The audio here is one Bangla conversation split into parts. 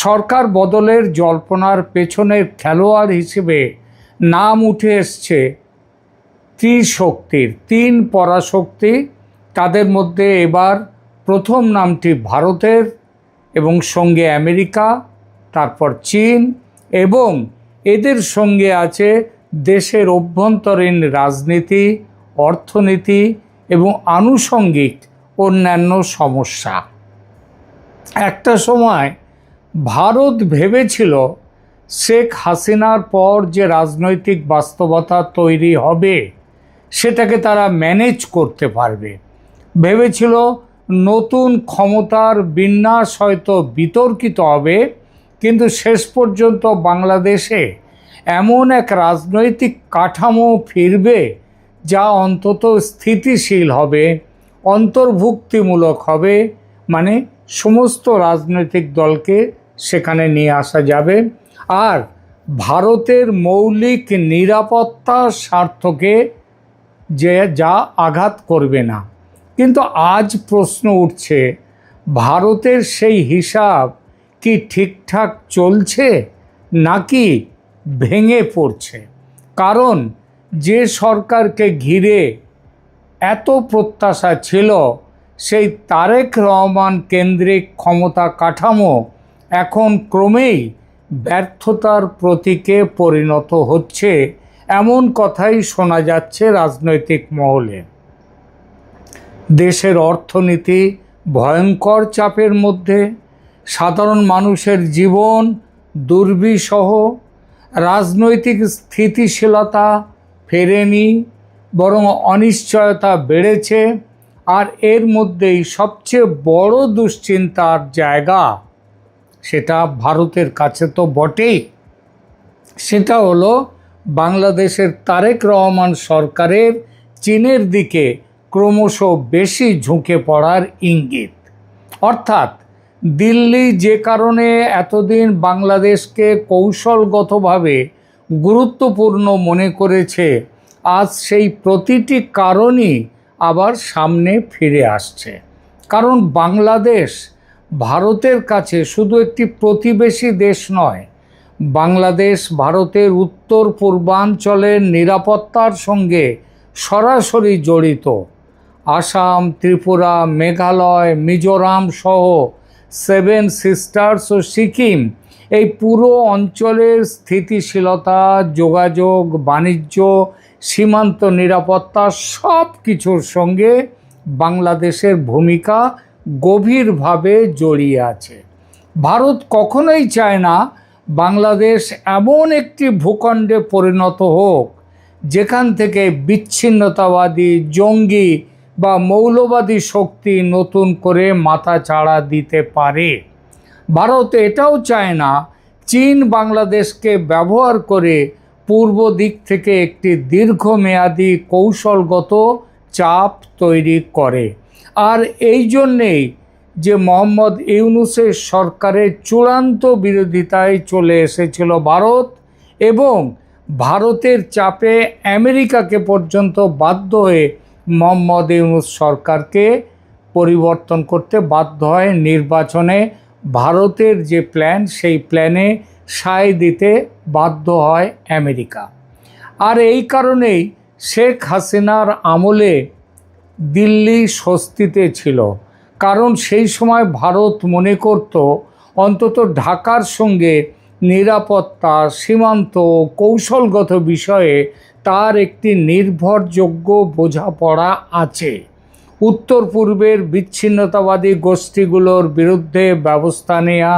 সরকার বদলের জল্পনার পেছনের খেলোয়াড় হিসেবে নাম উঠে এসছে ত্রিশক্তির, তিন পরাশক্তি। তাদের মধ্যে এবার প্রথম নামটি ভারতের এবং সঙ্গে আমেরিকা, তারপর চীন, এবং এদের সঙ্গে আছে দেশের অভ্যন্তরীণ রাজনীতি, অর্থনীতি এবং আনুষঙ্গিক অন্যান্য সমস্যা। একটা সময় ভারত ভেবেছিল শেখ হাসিনার পর যে রাজনৈতিক বাস্তবতা তৈরি হবে সেটাকে তারা ম্যানেজ করতে পারবে। ভেবেছিল নতুন ক্ষমতার বিন্যাস হয়তো বিতর্কিত হবে, কিন্তু শেষ পর্যন্ত বাংলাদেশে এমন এক রাজনৈতিক কাঠামো ফিরবে যা অন্তত স্থিতিশীল হবে, অন্তর্ভুক্তিমূলক হবে, মানে সমস্ত রাজনৈতিক দলকে সেখানে নিয়ে আসা যাবে, আর ভারতের মৌলিক নিরাপত্তার স্বার্থকে যা আঘাত করবে না। কিন্তু আজ প্রশ্ন উঠছে, ভারতের সেই হিসাব কি ঠিকঠাক চলছে নাকি ভেঙে পড়ছে? কারণ যে সরকারকে ঘিরে এত প্রত্যাশা ছিল, সেই তারেক রহমান কেন্দ্রিক ক্ষমতা কাঠামো এখন ক্রমেই ব্যর্থতার প্রতীকে পরিণত হচ্ছে, এমন কথাই শোনা যাচ্ছে রাজনৈতিক মহলে। দেশের অর্থনীতি ভয়ঙ্কর চাপের মধ্যে, সাধারণ মানুষের জীবন দুর্বিষহ, রাজনৈতিক স্থিতিশীলতা ফেরেনি, বরং অনিশ্চয়তা বেড়েছে। আর এর মধ্যেই সবচেয়ে বড় দুশ্চিন্তার জায়গা, সেটা ভারতের কাছে তো বটেই, সেটা হলো বাংলাদেশের তারেক রহমান সরকারের চীনের দিকে ক্রমশ বেশি ঝুঁকে পড়ার ইঙ্গিত। অর্থাৎ দিল্লি যে কারণে এতদিন বাংলাদেশকে কৌশলগতভাবে গুরুত্বপূর্ণ মনে করেছে, আজ সেই প্রতিটি কারণই আবার সামনে ফিরে আসছে। কারণ বাংলাদেশ ভারতের কাছে শুধু একটি প্রতিবেশী দেশ নয়, বাংলাদেশ ভারতের উত্তর পূর্বাঞ্চলের নিরাপত্তার সঙ্গে সরাসরি জড়িত। আসাম, ত্রিপুরা, মেঘালয়, মিজোরাম সহ 7 সিস্টার্স ও সিকিম, এই পুরো অঞ্চলের স্থিতিশীলতা, যোগাযোগ, বাণিজ্য, সীমান্ত নিরাপত্তা সব কিছুর সঙ্গে বাংলাদেশের ভূমিকা গভীরভাবে জড়িয়ে আছে। ভারত কখনোই চায় না বাংলাদেশ এমন একটি ভূখণ্ডে পরিণত হোক যেখান থেকে বিচ্ছিন্নতাবাদী, জঙ্গি বা মৌলবাদী শক্তি নতুন করে মাথা চাড়া দিতে পারে। ভারত এটাও চায় না চীন বাংলাদেশকে ব্যবহার করে পূর্ব দিক থেকে একটি দীর্ঘমেয়াদী কৌশলগত চাপ তৈরি করে। আর এই জন্যেই যে মোহাম্মদ ইউনূসের সরকারের চূড়ান্ত বিরোধিতায় চলে এসেছিল ভারত, এবং ভারতের চাপে আমেরিকাকে পর্যন্ত বাধ্য হয়ে মোহাম্মদ ইউনূস সরকারকে পরিবর্তন করতে বাধ্য হয়। নির্বাচনে ভারতের যে প্ল্যান, সেই প্ল্যানে সায় দিতে বাধ্য হয় আমেরিকা। আর এই কারণেই শেখ হাসিনার আমলে দিল্লি স্বস্তিতে ছিল, কারণ সেই সময় ভারত মনে করত অন্তত ঢাকার সঙ্গে নিরাপত্তা, সীমান্ত, কৌশলগত বিষয়ে তার একটি নির্ভরযোগ্য বোঝাপড়া আছে। উত্তর পূর্বের বিচ্ছিন্নতাবাদী গোষ্ঠীগুলোর বিরুদ্ধে ব্যবস্থা নেওয়া,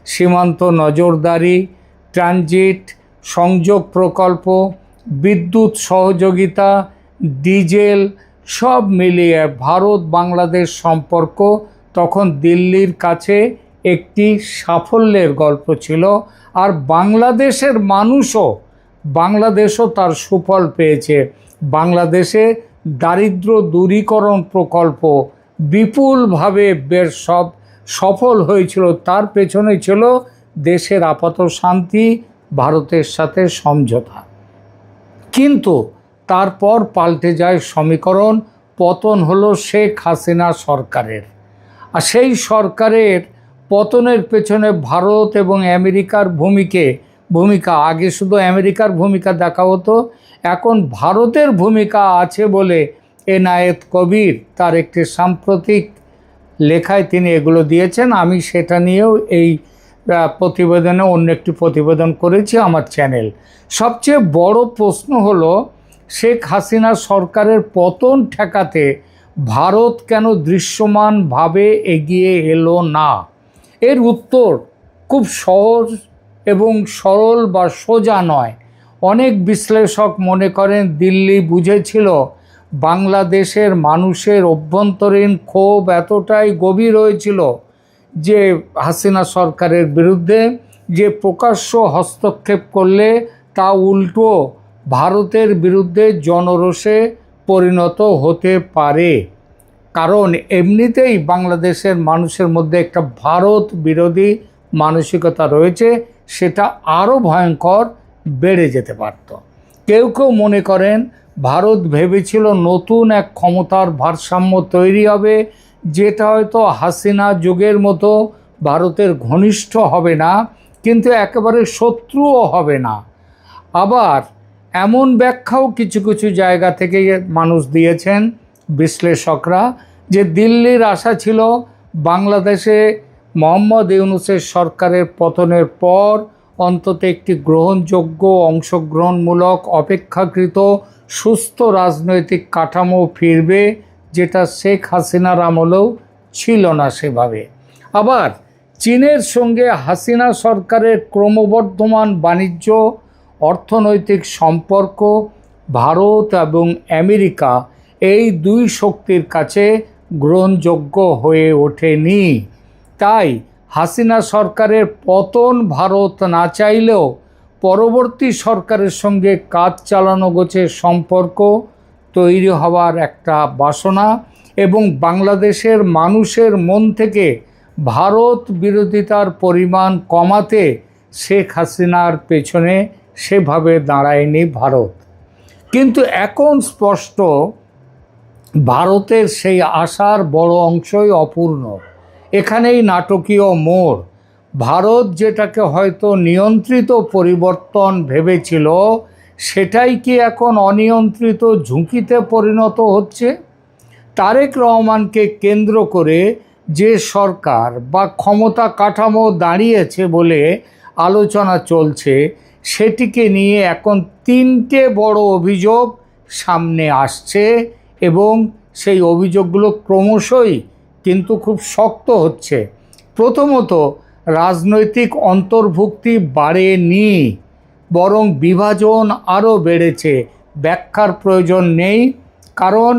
সীমান্ত নজরদারি, ট্রানজিট, সংযোগ প্রকল্প, বিদ্যুৎ সহযোগিতা, ডিজেল, সব মিলিয়ে ভারত বাংলাদেশ সম্পর্ক তখন দিল্লির কাছে একটি সাফল্যের গল্প ছিল। আর বাংলাদেশও তার সুফল পেয়েছে। বাংলাদেশে দারিদ্র দূরীকরণ প্রকল্প বিপুলভাবে বেশ সফল হয়েছিল। তার পেছনে ছিল দেশের আপাত শান্তি, ভারতের সাথে সমঝোতা। কিন্তু তারপর পাল্টে যায় সমীকরণ, পতন হলো শেখ হাসিনা সরকারের। আর সেই সরকারের পতনের পেছনে ভারত এবং আমেরিকার ভূমিকা আগে শুধু আমেরিকার ভূমিকা দেখা হতো, এখন ভারতের ভূমিকা আছে বলে এনায়েত কবির তার একটি সাম্প্রতিক লেখায় তিনি এগুলো দিয়েছেন। আমি সেটা নিয়েও এই প্রতিবেদনে অন্য একটি প্রতিবেদন করেছি আমার চ্যানেল। সবচেয়ে বড় প্রশ্ন হলো, শেখ হাসিনা সরকারের পতন ঠেকাতে ভারত কেন দৃশ্যমানভাবে এগিয়ে এলো না? এর উত্তর খুব সহজ এবং সরল বা সোজা নয়। অনেক বিশ্লেষক মনে করেন দিল্লি বুঝেছিল বাংলাদেশের মানুষের অভ্যন্তরীণ ক্ষোভ এতটাই গভীর হয়েছিল যে হাসিনা সরকারের বিরুদ্ধে, যে প্রকাশ্য হস্তক্ষেপ করলে তা উল্টো ভারতের বিরুদ্ধে জনরোষে পরিণত হতে পারে। কারণ এমনিতেই বাংলাদেশের মানুষের মধ্যে একটা ভারত বিরোধী মানসিকতা রয়েছে, সেটা আরও ভয়ঙ্কর বেড়ে যেতে পারত। কেউ কেউ মনে করেন ভারত ভেবেছিল নতুন এক ক্ষমতার ভারসাম্য তৈরি হবে, যেটা হয়তো হাসিনা যুগের মতো ভারতের ঘনিষ্ঠ হবে না, কিন্তু একেবারে শত্রুও হবে না। আবার এমন ব্যাখ্যাও কিছু কিছু জায়গা থেকে মানুষ দিয়েছেন, বিশ্লেষকরা, যে দিল্লির আশা ছিল বাংলাদেশে মোহাম্মদ ইউনূসের সরকারের পতনের পর অন্তত একটি গ্রহণযোগ্য, অংশগ্রহণমূলক, অপেক্ষাকৃত সুস্থ রাজনৈতিক কাঠামো ফিরবে, যেটা শেখ হাসিনার আমলেও ছিল না সেভাবে। আবার চীনের সঙ্গে হাসিনা সরকারের ক্রমবর্ধমান বাণিজ্য, অর্থনৈতিক সম্পর্ক ভারত এবং আমেরিকা এই দুই শক্তির কাছে গ্রহণযোগ্য হয়ে ওঠেনি। তাই হাসিনা সরকারের পতন ভারত না চাইলেও পরবর্তী সরকারের সঙ্গে কাজ চালানো গোছের সম্পর্ক তৈরি হওয়ার একটা বাসনা এবং বাংলাদেশের মানুষের মন থেকে ভারত বিরোধিতার পরিমাণ কমাতে শেখ হাসিনার পেছনে সেভাবে দাঁড়ায়নি ভারত। কিন্তু এখন স্পষ্ট ভারতের সেই আশার বড় অংশই অপূর্ণ। এখানেই নাটকীয় মোড়। ভারত যেটাকে হয়তো নিয়ন্ত্রিত পরিবর্তন ভেবেছিল, সেটাই কি এখন অনিয়ন্ত্রিত ঝুঁকিতে পরিণত হচ্ছে? তারেক রহমানকে কেন্দ্র করে যে সরকার বা ক্ষমতা কাঠামো দাঁড়িয়েছে বলে আলোচনা চলছে, সেটিকে নিয়ে এখন তিনটে বড় অভিযোগ সামনে আসছে এবং সেই অভিযোগগুলো ক্রমশই কিন্তু খুব শক্ত হচ্ছে। প্রথমত, রাজনৈতিক অন্তর্ভুক্তি বাড়েনি, বরং বিভাজন আরও বেড়েছে। ব্যাখ্যার প্রয়োজন নেই, কারণ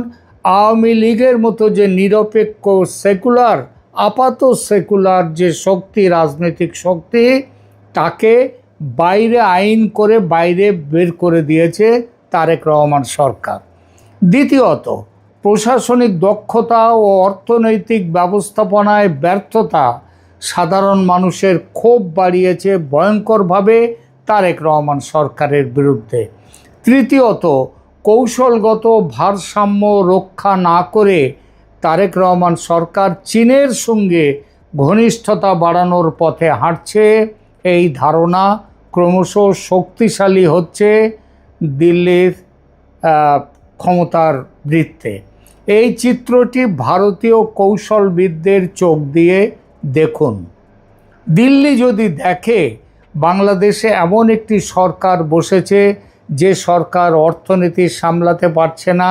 আওয়ামী লীগের মতো যে নিরপেক্ষ সেকুলার, আপাত সেকুলার যে শক্তি, রাজনৈতিক শক্তি, তাকে বাইরে আইন করে বাইরে বের করে দিয়েছে তারেক রহমান সরকার। দ্বিতীয়ত, প্রশাসনিক দক্ষতা ও অর্থনৈতিক ব্যবস্থাপনায় ব্যর্থতা সাধারণ মানুষের ক্ষোভ বাড়িয়েছে ভয়ঙ্করভাবে তারেক রহমান সরকারের বিরুদ্ধে। তৃতীয়ত, কৌশলগত ভারসাম্য রক্ষা না করে তারেক রহমান সরকার চীনের সঙ্গে ঘনিষ্ঠতা বাড়ানোর পথে হাঁটছে, এই ধারণা ক্রমশ শক্তিশালী হচ্ছে দিল্লির ক্ষমতার বৃত্তে। এই চিত্রটি ভারতীয় কৌশলবিদদের চোখ দিয়ে দেখুন। দিল্লি যদি দেখে বাংলাদেশে এমন একটি সরকার বসেছে যে সরকার অর্থনীতি সামলাতে পারছে না,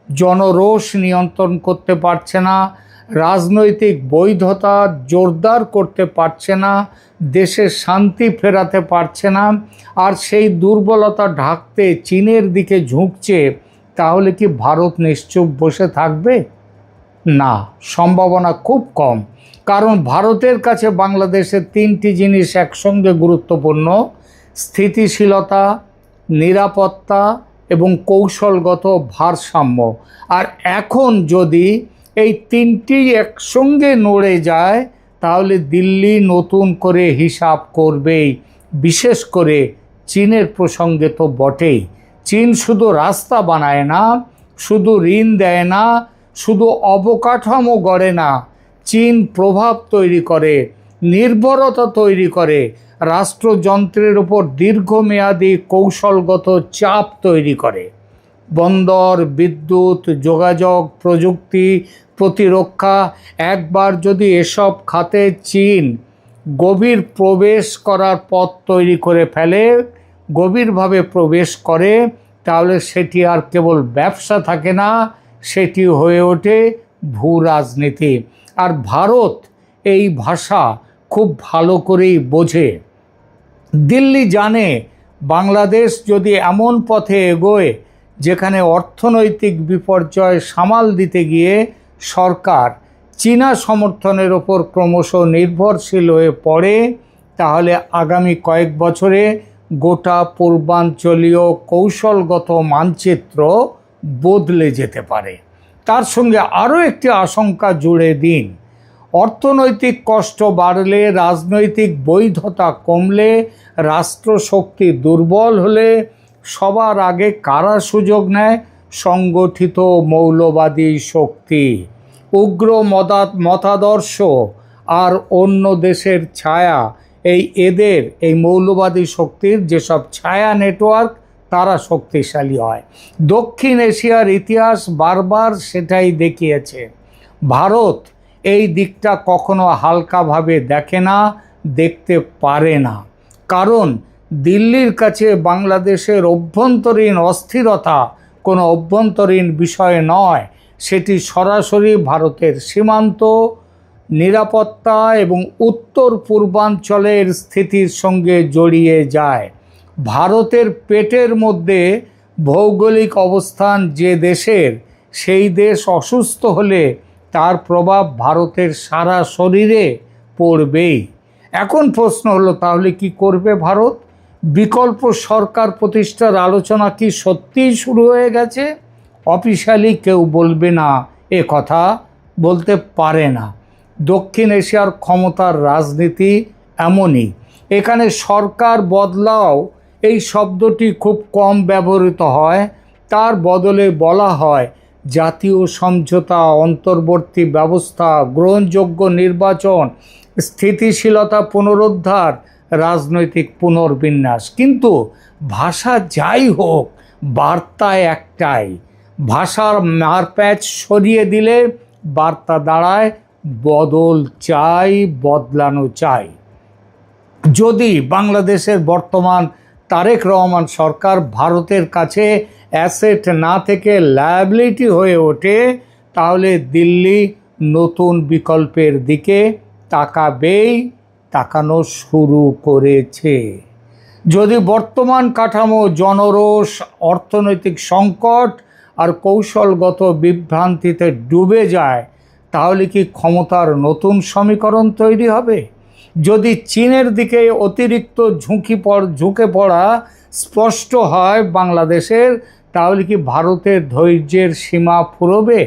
জনরোষ নিয়ন্ত্রণ করতে পারছে না, রাজনৈতিক বৈধতা জোরদার করতে পারছে না, দেশের শান্তি ফেরাতে পারছে না, আর সেই দুর্বলতা ঢাকতে চীনের দিকে ঝুঁকছে, তাহলে কি ভারত নিশ্চুপ বসে থাকবে? না, সম্ভাবনা খুব কম। কারণ ভারতের কাছে বাংলাদেশের তিনটি জিনিস একসঙ্গে গুরুত্বপূর্ণ: স্থিতিশীলতা, নিরাপত্তা এবং কৌশলগত ভারসাম্য। আর এখন যদি এই তিনটি একসঙ্গে নড়ে যায়, তাহলে দিল্লি নতুন করে হিসাব করবেই। বিশেষ করে চীনের প্রসঙ্গে তো বটেই। চীন শুধু রাস্তা বানায় না, শুধু ঋণ দেয় না, শুধু অবকাঠামো গড়ে না, চীন প্রভাব তৈরি করে, নির্ভরতা তৈরি করে, রাষ্ট্রযন্ত্রের উপর দীর্ঘমেয়াদী কৌশলগত চাপ তৈরি করে। বন্দর, বিদ্যুৎ, যোগাযোগ, প্রযুক্তি, প্রতিরক্ষা, একবার যদি এসব খাতে চীন গভীর প্রবেশ করার পথ তৈরি করে ফেলে, গভীরভাবে প্রবেশ করে, তাহলে সেটি আর কেবল ব্যবসা থাকে না, সেটি হয়ে ওঠে ভূ রাজনীতি। আর ভারত এই ভাষা খুব ভালো করেই বোঝে। দিল্লি জানে বাংলাদেশ যদি এমন পথে এগোয় যেখানে অর্থনৈতিক বিপর্যয় সামাল দিতে গিয়ে সরকার চীনা সমর্থনের ওপর ক্রমশ নির্ভরশীল হয়ে পড়ে, তাহলে আগামী কয়েক বছরে গোটা পূর্বাঞ্চলীয় কৌশলগত মানচিত্র বদলে যেতে পারে। তার সঙ্গে আরও একটি আশঙ্কা জুড়ে দিন, অর্থনৈতিক কষ্ট বাড়লে, রাজনৈতিক বৈধতা কমলে, রাষ্ট্রশক্তি দুর্বল হলে সবার আগে কারা সুযোগ নেয়? সংগঠিত মৌলবাদী শক্তি, উগ্র মতাদর্শ আর অন্য দেশের ছায়া। এই মৌলবাদী শক্তির যেসব ছায়া নেটওয়ার্ক, তারা শক্তিশালী হয়। দক্ষিণ এশিয়ার ইতিহাস বারবার সেটাই দেখিয়েছে। ভারত এই দিকটা কখনো হালকাভাবে দেখে না, দেখতে পারে না। কারণ দিল্লির কাছে বাংলাদেশের অভ্যন্তরীণ অস্থিরতা কোনো অভ্যন্তরীণ বিষয় নয়, সেটি সরাসরি ভারতের সীমান্ত, নিরাপত্তা এবং উত্তর পূর্বাঞ্চলের স্থিতির সঙ্গে জড়িয়ে যায়। ভারতের পেটের মধ্যে ভৌগোলিক অবস্থান যে দেশের, সেই দেশ অসুস্থ হলে তার প্রভাব ভারতের সারা শরীরে পড়বেই। এখন প্রশ্ন হলো, তাহলে কি করবে ভারত? বিকল্প সরকার প্রতিষ্ঠার আলোচনা কি সত্যিই শুরু হয়ে গেছে? অফিশিয়ালি কেউ বলবে না, এ কথা বলতে পারে না। দক্ষিণ এশিয়ার ক্ষমতার রাজনীতি এমনই। এখানে সরকার বদলাও এই শব্দটি খুব কম ব্যবহৃত হয়, তার বদলে বলা হয় জাতীয় সমঝোতা, অন্তর্বর্তী ব্যবস্থা, গ্রহণযোগ্য নির্বাচন, স্থিতিশীলতা পুনরুদ্ধার, রাজনৈতিক পুনর্বিন্যাস। কিন্তু ভাষা যাই হোক, বার্তা একটাই। ভাষার মারপ্যাচ সরিয়ে দিলে বার্তা দাঁড়ায় বদল চাই, বদলানো চাই। যদি বাংলাদেশের বর্তমান তারেক রহমান সরকার ভারতের কাছে অ্যাসেট না থেকে লায়াবিলিটি হয়ে ওঠে, তাহলে দিল্লি নতুন বিকল্পের দিকে তাকানো শুরু করেছে। যদি বর্তমান কাঠামো জনরোষ, অর্থনৈতিক সংকট আর কৌশলগত বিভ্রান্তিতে ডুবে যায়, তাহলে কি ক্ষমতার নতুন সমীকরণ তৈরি হবে? যদি চীনের দিকে অতিরিক্ত ঝুঁকে পড়া স্পষ্ট হয় বাংলাদেশের, তাহলে কি ভারতের ধৈর্যের সীমা ফুরোবে?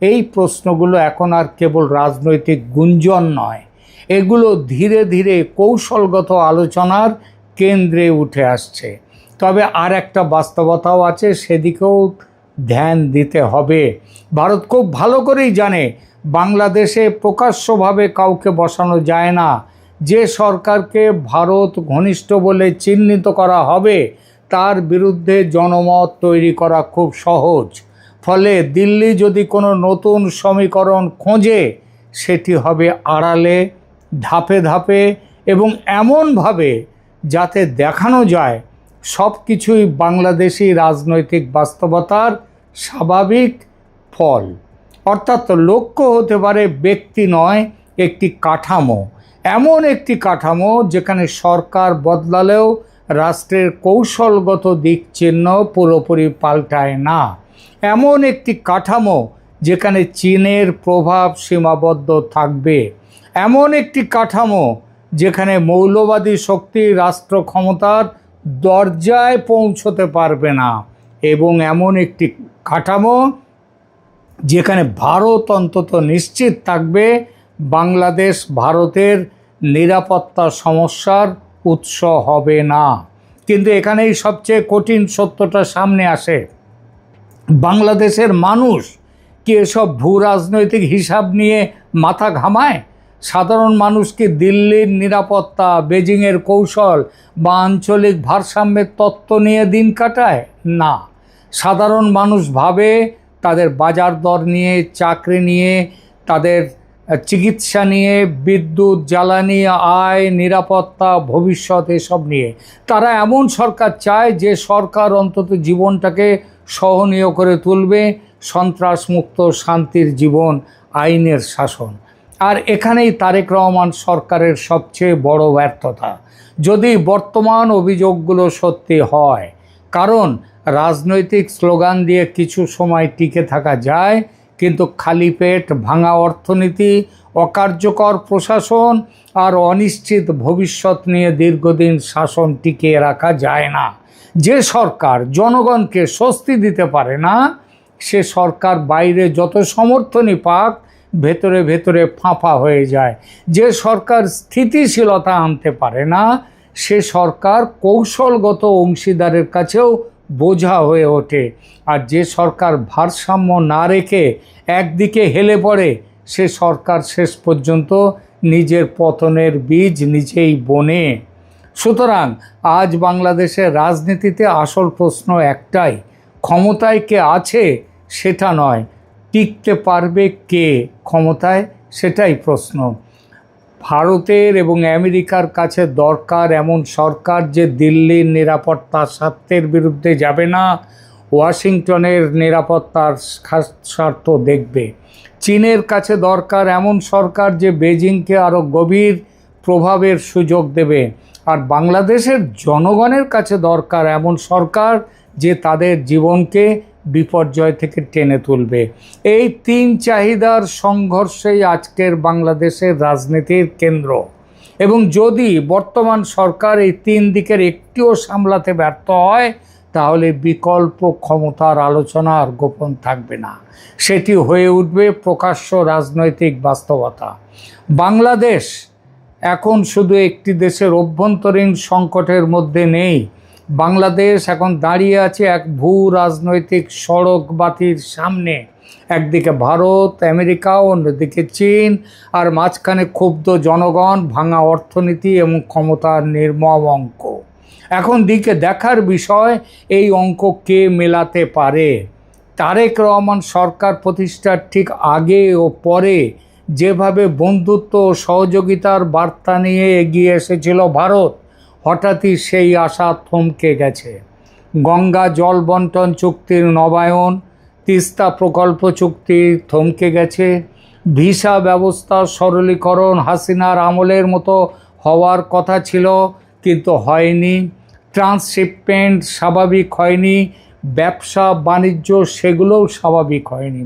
এই প্রশ্নগুলো এখন আর কেবল রাজনৈতিক গুঞ্জন নয়, এগুলো ধীরে ধীরে কৌশলগত আলোচনার কেন্দ্রে উঠে আসছে। তবে আর একটা বাস্তবতাও আছে, সেদিকেও ধ্যান দিতে হবে। ভারত খুব ভালো করেই জানে বাংলাদেশে প্রকাশ্যভাবে কাউকে বসানো যায় না। যে সরকারকে ভারত ঘনিষ্ঠ বলে চিহ্নিত করা হবে, তার বিরুদ্ধে জনমত তৈরি করা খুব সহজ। ফলে দিল্লি যদি কোনো নতুন সমীকরণ খোঁজে, সেটি হবে আড়ালে, ধাপে ধাপে এবং এমনভাবে যাতে দেখানো যায় সব কিছুই বাংলাদেশি রাজনৈতিক বাস্তবতার স্বাভাবিক ফল। অর্থাৎ লক্ষ্য হতে পারে ব্যক্তি নয়, একটি কাঠামো। এমন একটি কাঠামো যেখানে সরকার বদলালেও রাষ্ট্রের কৌশলগত দিক চিহ্ন পুরোপুরি পাল্টায় না। এমন একটি কাঠামো যেখানে চীনের প্রভাব সীমাবদ্ধ থাকবে। এমন একটি কাঠামো যেখানে মৌলবাদী শক্তি রাষ্ট্র ক্ষমতার দরজায় পৌঁছতে পারবে না। এবং এমন একটি কাঠামো যেখানে ভারত অন্তত নিশ্চিত থাকবে বাংলাদেশ ভারতের নিরাপত্তা সমস্যার উৎস হবে না। কিন্তু এখানেই সবচেয়ে কঠিন সত্যটা সামনে আসে, বাংলাদেশের মানুষ কি এসব ভূ রাজনৈতিক হিসাব নিয়ে মাথা ঘামায়? সাধারণ মানুষকে দিল্লির নিরাপত্তা, বেজিংয়ের কৌশল বা আঞ্চলিক ভারসাম্যের তত্ত্ব নিয়ে দিন কাটায়? না, সাধারণ মানুষ ভাবে তাদের বাজার দর নিয়ে, চাকরি নিয়ে, তাদের চিকিৎসা নিয়ে, বিদ্যুৎ, জ্বালানি, আয়, নিরাপত্তা, ভবিষ্যৎ এসব নিয়ে। তারা এমন সরকার চায় যে সরকার অন্তত জীবনটাকে সহনীয় করে তুলবে, সন্ত্রাসমুক্ত, শান্তির জীবন, আইনের শাসন। আর এখানেই তারেক রহমান সরকারের সবচেয়ে বড় ব্যর্থতা, যদি বর্তমান অভিযোগগুলো সত্যি হয়। কারণ রাজনৈতিক স্লোগান দিয়ে কিছু সময় টিকে থাকা যায়, কিন্তু খালি পেট, ভাঙা অর্থনীতি, অকার্যকর প্রশাসন আর অনিশ্চিত ভবিষ্যৎ নিয়ে দীর্ঘদিন শাসন টিকিয়ে রাখা যায় না। যে সরকার জনগণকে স্বস্তি দিতে পারে না, সে সরকার বাইরে যত সমর্থনই পাক, ভেতরে ভেতরে ফাঁপা হয়ে যায়। যে সরকার স্থিতিশীলতা আনতে পারে না, সে সরকার কৌশলগত অংশীদারের কাছেও বোঝা হয়ে ওঠে। আর যে সরকার ভারসাম্য না রেখে একদিকে হেলে পড়ে, সে সরকার শেষ পর্যন্ত নিজের পতনের বীজ নিজেই বোনে। সুতরাং আজ বাংলাদেশের রাজনীতিতে আসল প্রশ্ন একটাই, ক্ষমতায় কে আছে সেটা নয়, টিকতে পারবে কে ক্ষমতায়, সেটাই প্রশ্ন। ভারতের এবং আমেরিকার কাছে দরকার এমন সরকার যে দিল্লির নিরাপত্তার স্বার্থের বিরুদ্ধে যাবে না, ওয়াশিংটনের নিরাপত্তার স্বার্থ দেখবে। চীনের কাছে দরকার এমন সরকার যে বেজিংকে আরও গভীর প্রভাবের সুযোগ দেবে। আর বাংলাদেশের জনগণের কাছে দরকার এমন সরকার যে তাদের জীবনকে বিপর্যয় থেকে টেনে তুলবে। এই তিন চাহিদার সংঘর্ষেই আজকের বাংলাদেশের রাজনীতির কেন্দ্র। এবং যদি বর্তমান সরকার এই তিন দিকের একটিও সামলাতে ব্যর্থ হয়, তাহলে বিকল্প ক্ষমতার আলোচনা আর গোপন থাকবে না, সেটি হয়ে উঠবে প্রকাশ্য রাজনৈতিক বাস্তবতা। বাংলাদেশ এখন শুধু একটি দেশের অভ্যন্তরীণ সংকটের মধ্যে নেই, বাংলাদেশ এখন দাঁড়িয়ে আছে এক ভূ রাজনৈতিক সড়ক বাতির সামনে। একদিকে ভারত, আমেরিকা, অন্যদিকে চীন, আর মাঝখানে ক্ষুব্ধ জনগণ, ভাঙা অর্থনীতি এবং ক্ষমতার নির্মম অঙ্ক। এখন দিকে দেখার বিষয়, এই অঙ্ক কে মেলাতে পারে। তারেক রহমান সরকার প্রতিষ্ঠার ঠিক আগে ও পরে যেভাবে বন্ধুত্ব ও সহযোগিতার বার্তা নিয়ে এগিয়ে এসেছিল ভারত, হঠাৎই সেই আশা থমকে গেছে। গঙ্গা জল বন্টন চুক্তির নবায়ন, তিস্তা প্রকল্প চুক্তি থমকে গেছে। ভিসা ব্যবস্থা সরলীকরণ হাসিনার আমলের মতো হওয়ার কথা ছিল, কিন্তু হয়নি। ট্রান্সশিপমেন্ট স্বাভাবিক হয়নি, ব্যবসা বাণিজ্য সেগুলোও স্বাভাবিক হয়নি।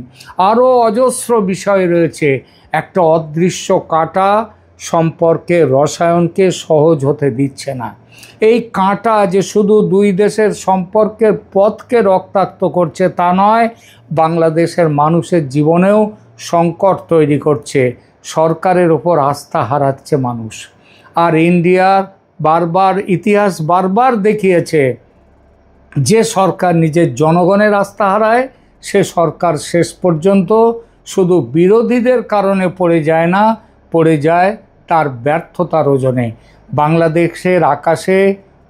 আরও অজস্র বিষয় রয়েছে। একটা অদৃশ্য কাঁটা সম্পর্কে রসায়নকে সহজ হতে দিচ্ছে না। এই কাঁটা যে শুধু দুই দেশের সম্পর্কের পথকে রক্তাক্ত করছে তা নয়, বাংলাদেশের মানুষের জীবনেও সংকট তৈরি করছে। সরকারের ওপর আস্থা হারাচ্ছে মানুষ। আর ইন্ডিয়ার ইতিহাস বারবার দেখিয়েছে, যে সরকার নিজের জনগণের আস্থা হারায়, সে সরকার শেষ পর্যন্ত শুধু বিরোধীদের কারণে পড়ে যায় না, পড়ে যায় তার ব্যর্থতার ওজনে। বাংলাদেশের আকাশে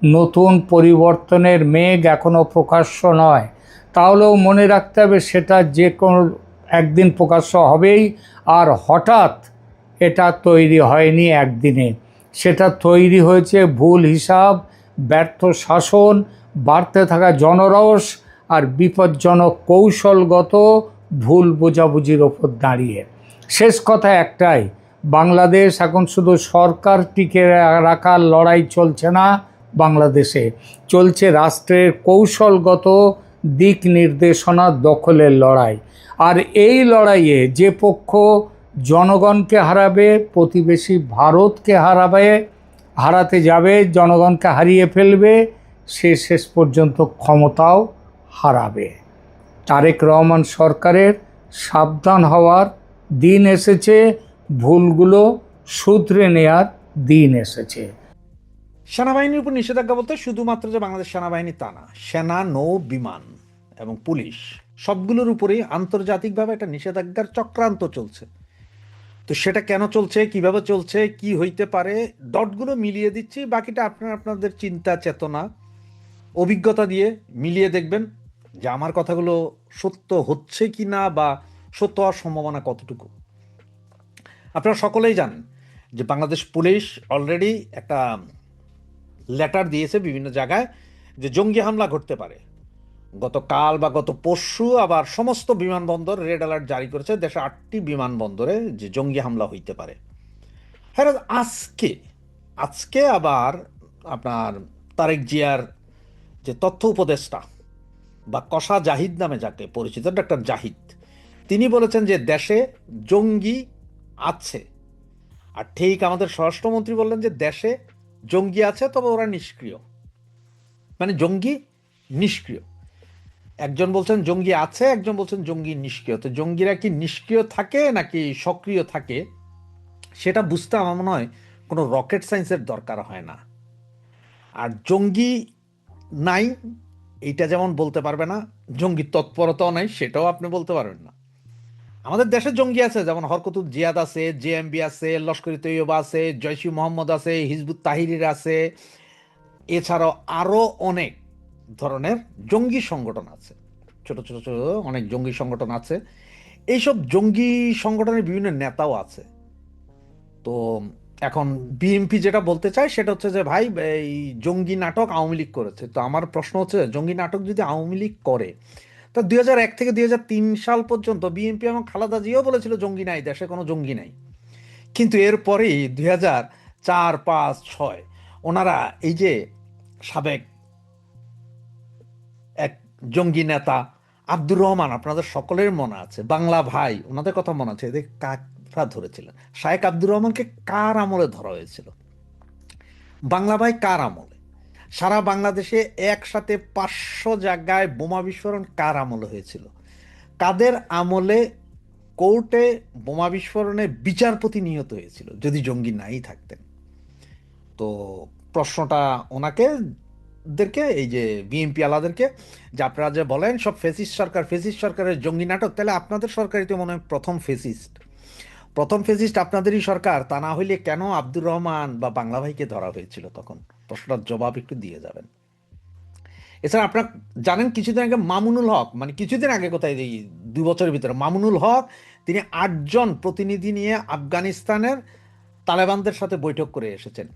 নতুন পরিবর্তনের মেঘ এখনও প্রকাশ্য নয়, তাহলেও মনে রাখতে হবে সেটা যে কোনো একদিন প্রকাশ্য হবেই। আর হঠাৎ এটা তৈরি হয়নি একদিনে, সেটা তৈরি হয়েছে ভুল হিসাব, ব্যর্থ শাসন, বাড়তে থাকা জনরস আর বিপজ্জনক কৌশলগত ভুল বোঝাবুঝির ওপর দাঁড়িয়ে। শেষ কথা একটাই, বাংলাদেশ এখন শুধু সরকার টিকে রাখার লড়াই চলছে না, বাংলাদেশে চলছে রাষ্ট্রের কৌশলগত দিক নির্দেশনা দখলের লড়াই। আর এই লড়াইয়ে যে পক্ষ জনগণকে হারাবে, প্রতিবেশী ভারতকে হারাতে যাবে, জনগণকে হারিয়ে ফেলবে, সে শেষ পর্যন্ত ক্ষমতাও হারাবে। তারেক রহমান সরকারের সাবধান হওয়ার দিন এসেছে, ভুলগুলো শুধরে নেয়ার দিন এসেছে। সেনাবাহিনীর উপর নিষেধাজ্ঞা বলতে শুধুমাত্র যে বাংলাদেশ সেনাবাহিনী তা না, সেনা, নৌ, বিমান এবং পুলিশ সবগুলোর উপরেই আন্তর্জাতিকভাবে একটা নিষেধাজ্ঞার চক্রান্ত চলছে। তো সেটা কেন চলছে, কিভাবে চলছে, কি হইতে পারে, ডটগুলো মিলিয়ে দিচ্ছি। বাকিটা আপনার আপনাদের চিন্তা চেতনা অভিজ্ঞতা দিয়ে মিলিয়ে দেখবেন যে আমার কথাগুলো সত্য হচ্ছে কি না, বা সত্য হওয়ার সম্ভাবনা কতটুকু। আপনারা সকলেই জানেন যে বাংলাদেশ পুলিশ অলরেডি একটা লেটার দিয়েছে বিভিন্ন জায়গায় যে জঙ্গি হামলা ঘটতে পারে। গতকাল বা গত পরশু আবার সমস্ত বিমানবন্দর রেড অ্যালার্ট জারি করেছে, দেশে 8টি বিমানবন্দরে যে জঙ্গি হামলা হইতে পারে। হ্যাঁ, আজকে আজকে আবার আপনার তারেক জিয়ার যে তথ্য উপদেষ্টা বা কসা জাহিদ নামে যাকে পরিচিত, ডক্টর জাহিদ, তিনি বলেছেন যে দেশে জঙ্গি আছে। আর ঠিক আমাদের স্বরাষ্ট্রমন্ত্রী বললেন যে দেশে জঙ্গি আছে, তবে ওরা নিষ্ক্রিয়, মানে জঙ্গি নিষ্ক্রিয়। একজন বলছেন জঙ্গি আছে, একজন বলছেন জঙ্গি নিষ্ক্রিয়। তো জঙ্গিরা কি নিষ্ক্রিয় থাকে নাকি সক্রিয় থাকে, সেটা বুঝতে আমার মনে হয় কোনো রকেট সায়েন্সের দরকার হয় না। আর জঙ্গি নাই এইটা যেমন বলতে পারবে না, জঙ্গি তৎপরতাও নাই সেটাও আপনি বলতে পারবেন না। আমাদের দেশে জঙ্গি আছে, যেমন হরকতুল জিয়াদ আছে, জেএমবি আছে, লস্কর ই তৈয়বা আছে, জয়শি মোহাম্মদ আছে, হিজবুত তাহিরির আছে, এছাড়াও আরো অনেক ধরনের জঙ্গি সংগঠন আছে, ছোট ছোট ছোট অনেক জঙ্গি সংগঠন আছে। এইসব জঙ্গি সংগঠনের বিভিন্ন নেতাও আছে। তো এখন বিএনপি যেটা বলতে চায় সেটা হচ্ছে যে ভাই, এই জঙ্গি নাটক আওয়ামী লীগ করেছে। তো আমার প্রশ্ন হচ্ছে, জঙ্গি নাটক যদি আওয়ামী লীগ করে, তা 2001 থেকে 2003 সাল পর্যন্ত বিএনপি এবং খালেদা জিয়াও বলেছিল জঙ্গি নাই, দেশে কোনো জঙ্গি নাই। কিন্তু এরপরেই 2004, 5, 6 ওনারা এই যে সাবেক এক জঙ্গি নেতা আব্দুর রহমান, আপনাদের সকলের মনে আছে, বাংলা ভাই, ওনাদের কথা মনে আছে, এদের কারা ধরেছিলেন? শায়েক আব্দুর রহমানকে কার আমলে ধরা হয়েছিল? বাংলা ভাই কার আমলে? সারা বাংলাদেশে একসাথে 500 জায়গায় বোমা বিস্ফোরণ কার আমলে হয়েছিল? কাদের আমলে কোর্টে বোমা বিস্ফোরণে বিচারপতি নিহত হয়েছিল যদি জঙ্গি নাই থাকতেন? তো প্রশ্নটা ওনাকে দেরকে, এই যে বিএনপি আলাদেরকে, যে আপনারা যে বলেন সব ফেসিস্ট সরকার, ফেসিস্ট সরকারের জঙ্গি নাটক, তাহলে আপনাদের সরকারই তো মনে হয় প্রথম ফেসিস্ট। প্রথম ফেসিস্ট আপনাদেরই সরকার। তা না হইলে কেন আব্দুর রহমান বা বাংলা ভাইকে ধরা হয়েছিল তখন? প্রশ্নটার জবাব একটু দিয়ে যাবেন। এছাড়া আপনারা জানেন কিছুদিন আগে মামুনুল হক, মানে কিছুদিন আগে কোথায়, এই 2 বছরের ভিতরে মামুনুল হক, তিনি 8জন প্রতিনিধি নিয়ে আফগানিস্তানের তালেবানদের সাথে বৈঠক করে এসেছেন।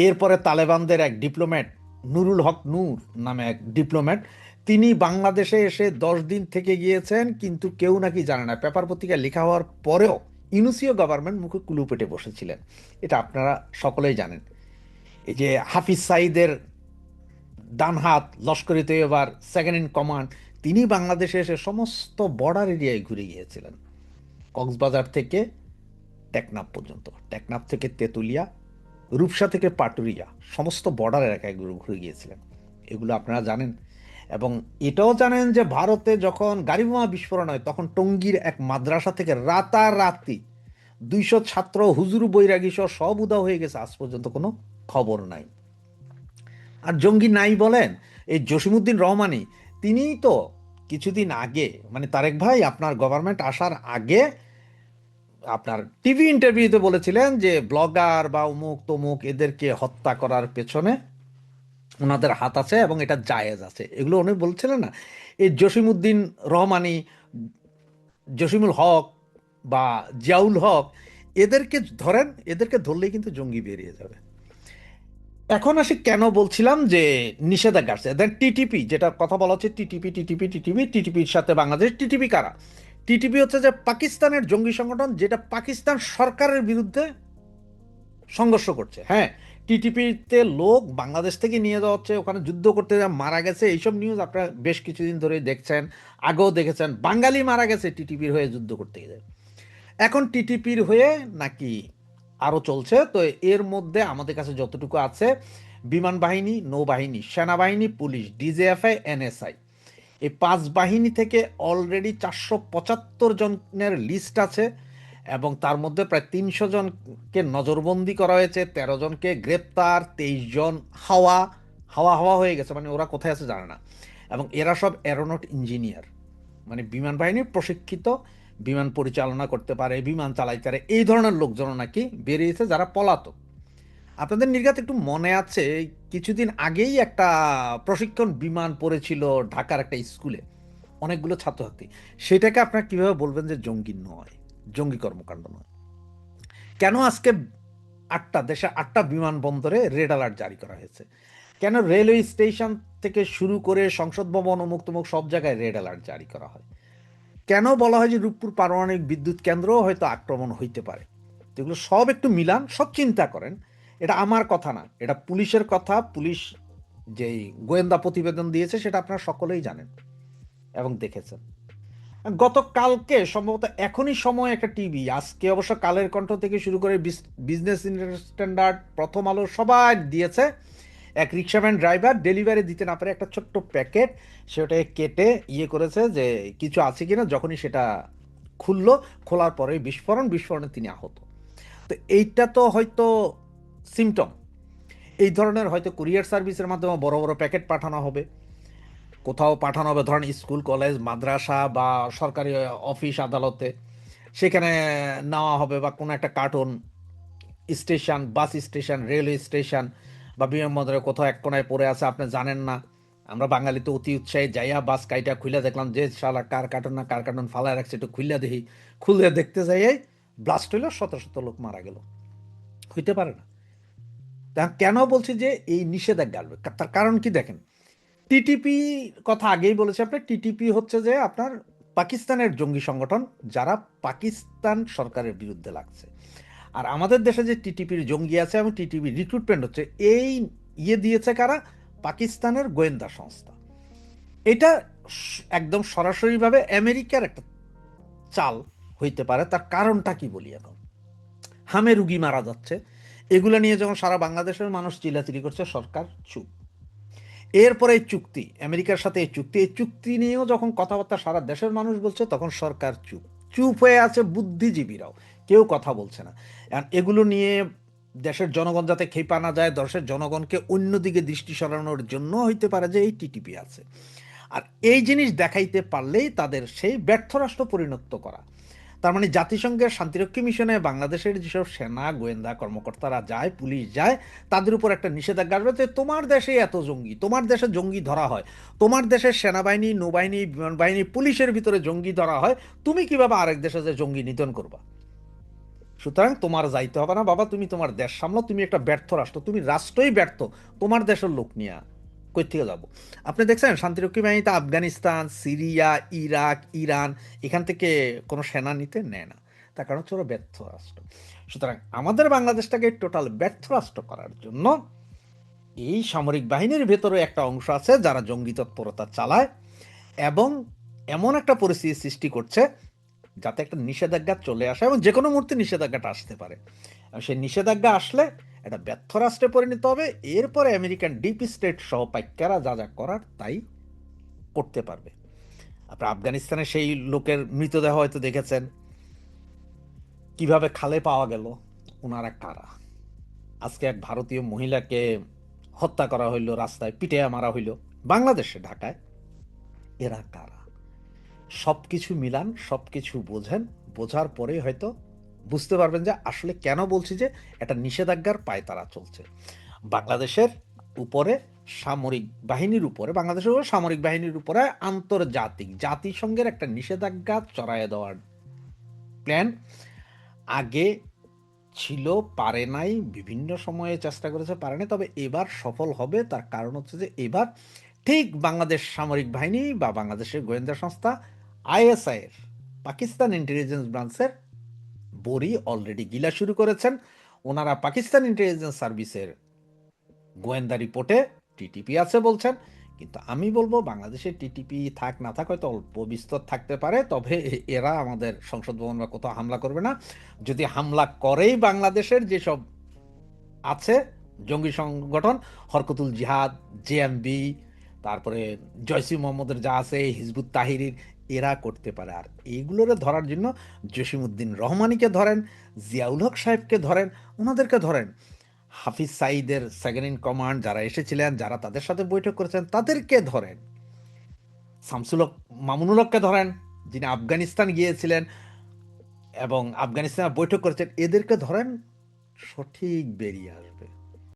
এরপরে তালেবানদের এক ডিপ্লোম্যাট, নুরুল হক নূর নামে এক ডিপ্লোম্যাট, তিনি বাংলাদেশে এসে 10 দিন থেকে গিয়েছেন, কিন্তু কেউ নাকি জানে না। পেপার পত্রিকায় লেখা হওয়ার পরেও ইউনুসীয় গভর্নমেন্ট মুখে কুলু পেটে বসেছিলেন। এটা আপনারা সকলেই জানেন। এই যে হাফিজ সাইদের ডান হাত, লস্কর ই তৈয়বার সেকেন্ড ইন কমান্ড, তিনি বাংলাদেশে এসে সমস্ত বর্ডার এরিয়ায় ঘুরে গিয়েছিলেন, কক্সবাজার থেকে টেকনাফ পর্যন্ত, টেকনাফ থেকে তেঁতুলিয়া, রূপসা থেকে পাটুরিয়া, সমস্ত বর্ডার এলাকায় ঘুরে গিয়েছিলেন। এগুলো আপনারা জানেন। এবং এটাও জানেন যে ভারতে যখন গাড়ি বোমা বিস্ফোরণ হয়, তখন টঙ্গীর এক মাদ্রাসা থেকে রাতারাতি 200 ছাত্র, হুজুর, বৈরাগী সহ সব উধাও হয়ে গেছে, আজ পর্যন্ত কোনো খবর নাই। আর জঙ্গি নাই বলেন, এই জসিমউদ্দিন রহমানি, তিনিই তো কিছুদিন আগে, মানে তারেক ভাই আপনার গভর্নমেন্ট আসার আগে আপনার টিভি ইন্টারভিউতে বলেছিলেন যে ব্লগার বা অমুক তমুক এদেরকে হত্যা করার পেছনে ওনাদের হাত আছে এবং এটা জায়েজ আছে, এগুলো উনি বলছিলেন না? এই জসিমউদ্দিন রহমানি, জসিমুল হক বা জিয়াউল হক, এদেরকে ধরেন, এদেরকে ধরলেই কিন্তু জঙ্গি বেরিয়ে যাবে। এখন আসি কেন বলছিলাম যে নিষেধাজ্ঞা আসছে। দেন টিটিপি, যেটা কথা বলা হচ্ছে, টিটিপি টিটিপি টিটিপি, টিটিপির সাথে বাংলাদেশ, টিটিপি কারা? টিটিপি হচ্ছে যে পাকিস্তানের জঙ্গি সংগঠন, যেটা পাকিস্তান সরকারের বিরুদ্ধে সংঘর্ষ করছে। হ্যাঁ, টিটিপিতে লোক বাংলাদেশ থেকে নিয়ে যাওয়া হচ্ছে, ওখানে যুদ্ধ করতে যা মারা গেছে, এইসব নিউজ আপনারা বেশ কিছুদিন ধরে দেখছেন, আগেও দেখেছেন। বাঙালি মারা গেছে টিটিপির হয়ে যুদ্ধ করতে গিয়ে। এখন টিটিপির হয়ে নাকি আরও চলছে। তো এর মধ্যে আমাদের কাছে যতটুকু আছে, বিমান বাহিনী, নৌবাহিনী, সেনাবাহিনী, পুলিশ, ডিজিএফআই, এনএসআই, এই 5 বাহিনী থেকে অলরেডি 475 জনের লিস্ট আছে, এবং তার মধ্যে প্রায় 300 জনকে নজরবন্দি করা হয়েছে, 13 জনকে গ্রেপ্তার, 23 জন হাওয়া হাওয়া হাওয়া হয়ে গেছে, মানে ওরা কোথায় আছে জানে না। এবং এরা সব অ্যারোনট ইঞ্জিনিয়ার, মানে বিমান বাহিনীর প্রশিক্ষিত বিমান পরিচালনা করতে পারে, বিমান চালাইতে পারে, এই ধরনের লোকজন নাকি বেরিয়েছে যারা পলাতক। আপনাদের নির্ঘাত একটু মনে আছে কিছুদিন আগেই একটা প্রশিক্ষণ বিমান পড়েছিল ঢাকার একটা স্কুলে, অনেকগুলো ছাত্রছাত্রী। সেটাকে আপনারা কিভাবে বলবেন যে জঙ্গি নয়, জঙ্গি কর্মকাণ্ড নয়? কেন আজকে দেশে 8টা বিমানবন্দরে রেড অ্যালার্ট জারি করা হয়েছে? কেন রেলওয়ে স্টেশন থেকে শুরু করে সংসদ ভবন অমুক তমুক সব জায়গায় রেড অ্যালার্ট জারি করা হয়? কেন বলা হয় যে রূপপুর পারমাণবিক বিদ্যুৎ কেন্দ্রও হয়তো আক্রমণ হইতে পারে? এগুলো সব একটু মিলান, সব চিন্তা করেন। এটা আমার কথা না, এটা পুলিশের কথা। পুলিশ যেই গোয়েন্দা প্রতিবেদন দিয়েছে সেটা আপনারা সকলেই জানেন এবং দেখেছেন। গতকালকে সম্ভবত এখনই সময় একটা টিভি, আজকে অবশ্য কালের কণ্ঠ থেকে শুরু করে বিজনেস স্ট্যান্ডার্ড, প্রথম আলো সবাই দিয়েছে, এক রিক্সাম্যান ড্রাইভার ডেলিভারি দিতে না পারে একটা ছোট্ট প্যাকেট, সেটাকে কেটে করেছে যে কিছু আছে কিনা, যখনই সেটা খুললো, খোলার পরে বিস্ফোরণে তিনি আহত। তো এইটা তো হয়তো সিমটম। এই ধরনের হয়তো কুরিয়ার সার্ভিসের মাধ্যমে বড় বড় প্যাকেট পাঠানো হবে, কোথাও পাঠানো হবে, ধরেন স্কুল কলেজ মাদ্রাসা বা সরকারি অফিস আদালতে, সেখানে নেওয়া হবে, বা কোনো একটা cartoon station, bus station, railway station বা বিমানবন্দরে কোথাও এক কোনায় পড়ে আছে, আপনি জানেন না। আমরা বাঙালি তো অতি উৎসাহে যাইয়া বাস কাইটা খুলে দেখলাম যে শালা কার কার্টুন না কার কার্টুন ফালায় রাখছে, একটু খুলে দেখি, খুলে দেখতে যাইয়াই ব্লাস্ট হইলো, শত শত লোক মারা গেল। হইতে পারে না। তা কেন বলছি যে এই নিষেধাজ্ঞা আসবে, তার কারণ কি দেখেন, টিটিপি কথা আগেই বলেছি আপনার, টিটিপি হচ্ছে যে আপনার পাকিস্তানের জঙ্গি সংগঠন, যারা পাকিস্তান সরকারের বিরুদ্ধে লাগছে। আর আমাদের দেশে যে টিটিপির জঙ্গি আছে এবং টিটিপি রিক্রুটমেন্ট হচ্ছে, এই দিয়েছে কারা? পাকিস্তানের গোয়েন্দা সংস্থা। এটা একদম সরাসরিভাবে আমেরিকার একটা চাল হইতে পারে। তার কারণটা কি বলি এখন, হামে রুগী মারা যাচ্ছে, এগুলো নিয়ে যখন সারা বাংলাদেশের মানুষ চিল্লাচিল্লি করছে, সরকার চুপ। এরপরে এই চুক্তি, আমেরিকার সাথে এই চুক্তি নিয়েও যখন কথাবার্তা সারা দেশের মানুষ বলছে, তখন সরকার চুপ। চুপ হয়ে আছে বুদ্ধিজীবীরাও, কেউ কথা বলছে না। আর এগুলো নিয়ে দেশের জনগণ যাতে খেপা না যায়, দেশের জনগণকে অন্যদিকে দৃষ্টি সরানোর জন্য হইতে পারে যে এই টিটিপি আছে। আর এই জিনিস দেখাইতে পারলেই তাদের সেই ব্যর্থ রাষ্ট্র পরিণত করা। তার মানে জাতিসংঘের শান্তিরক্ষী মিশনে বাংলাদেশের যেসব সেনা গোয়েন্দা কর্মকর্তারা যায়, পুলিশ যায়, তাদের উপর একটা নিষেধাজ্ঞা আসবে যে তোমার দেশে এত জঙ্গি, তোমার দেশে জঙ্গি ধরা হয়, তোমার দেশের সেনাবাহিনী, নৌবাহিনী, বিমান বাহিনী, পুলিশের ভিতরে জঙ্গি ধরা হয়, তুমি কিভাবে আরেক দেশে যে জঙ্গি নিধন করবা? সুতরাং তোমার যাইতে হবে না বাবা, তুমি তোমার দেশ সামলাও, তুমি একটা ব্যর্থ রাষ্ট্র, তুমি রাষ্ট্রই ব্যর্থ, তোমার দেশের লোক নিয়ে কই থেকে যাবো? আপনি দেখছেন শান্তিরক্ষী বাহিনীতে আফগানিস্তান, সিরিয়া, ইরাক, ইরান, এখান থেকে কোনো সেনা নিতে নেয় না। তার কারণ হচ্ছে ওরা ব্যর্থ রাষ্ট্র। সুতরাং আমাদের বাংলাদেশটাকে টোটাল ব্যর্থ রাষ্ট্র করার জন্য এই সামরিক বাহিনীর ভেতরে একটা অংশ আছে যারা জঙ্গি তৎপরতা চালায়, এবং এমন একটা পরিস্থিতি সৃষ্টি করছে যাতে একটা নিষেধাজ্ঞা চলে আসে, এবং যে কোনো মুহূর্তে নিষেধাজ্ঞাটা আসতে পারে। সেই নিষেধাজ্ঞা আসলে এটা ব্যর্থ রাষ্ট্রে পরিণত হবে। এরপরে আমেরিকান ডিপ স্টেট সহ পাইকারা যা যা করার তাই করতে পারবে। আপনার আফগানিস্তানে সেই লোকের মৃতদেহ হয়তো দেখেছেন, কিভাবে খালে পাওয়া গেল, ওনারা কারা? আজকে এক ভারতীয় মহিলাকে হত্যা করা হইল, রাস্তায় পিটে মারা হইল বাংলাদেশে, ঢাকায়। এরা কারা? সবকিছু মিলান, সবকিছু বোঝেন, বোঝার পরে হয়তো বুঝতে পারবেন যে আসলে কেন বলছি যে এটা নিষেধাজ্ঞার পায়তারা চলছে বাংলাদেশের উপরে, সামরিক বাহিনীর উপরে, বাংলাদেশের উপরে সামরিক বাহিনীর উপরে আন্তর্জাতিক জাতিসংঘের একটা নিষেধাজ্ঞা চড়াইয়ে দেওয়ার প্ল্যান আগে ছিল, পারে নাই, বিভিন্ন সময়ে চেষ্টা করেছে, পারে নাই, তবে এবার সফল হবে। তার কারণ হচ্ছে যে এবার ঠিক বাংলাদেশ সামরিক বাহিনী বা বাংলাদেশের গোয়েন্দা সংস্থা আইএসআই এর, পাকিস্তান ইন্টেলিজেন্স ব্রাঞ্চের বড়ি অলরেডি গিলা শুরু করেছেন। ওনারা পাকিস্তান ইন্টেলিজেন্স সার্ভিসের গোয়েন্দা রিপোর্টে টিটিপি আছে বলছেন, কিন্তু আমি বলবো বাংলাদেশের টিটিপি থাক না থাক, হয়তো অল্প বিস্তর থাকতে পারে, তবে এরা আমাদের সংসদ ভবন বা কোথাও হামলা করবে না। যদি হামলা করেই বাংলাদেশের যেসব আছে জঙ্গি সংগঠন, হরকতুল জিহাদ, জেএমবি, তারপরে জয়সি মোহাম্মদের যা আছে, হিজবুত তাহিরির, এরা করতে পারে। আর এইগুলোরে ধরার জন্য জসিমউদ্দিন রহমানিকে ধরেন, জিয়াউল হক সাহেবকে ধরেন, ওনাদেরকে ধরেন, হাফিজ সাঈদের সেকেন্ড ইন কমান্ড যারা এসেছিলেন, যারা তাদের সাথে বৈঠক করেছেন, তাদেরকে ধরেন, শামসুল হক, মামুনুল হককে ধরেন, যিনি আফগানিস্তান গিয়েছিলেন, এবং আফগানিস্তানে বৈঠক করেছেন, এদেরকে ধরেন সঠিক বেরিয়ে আসবে।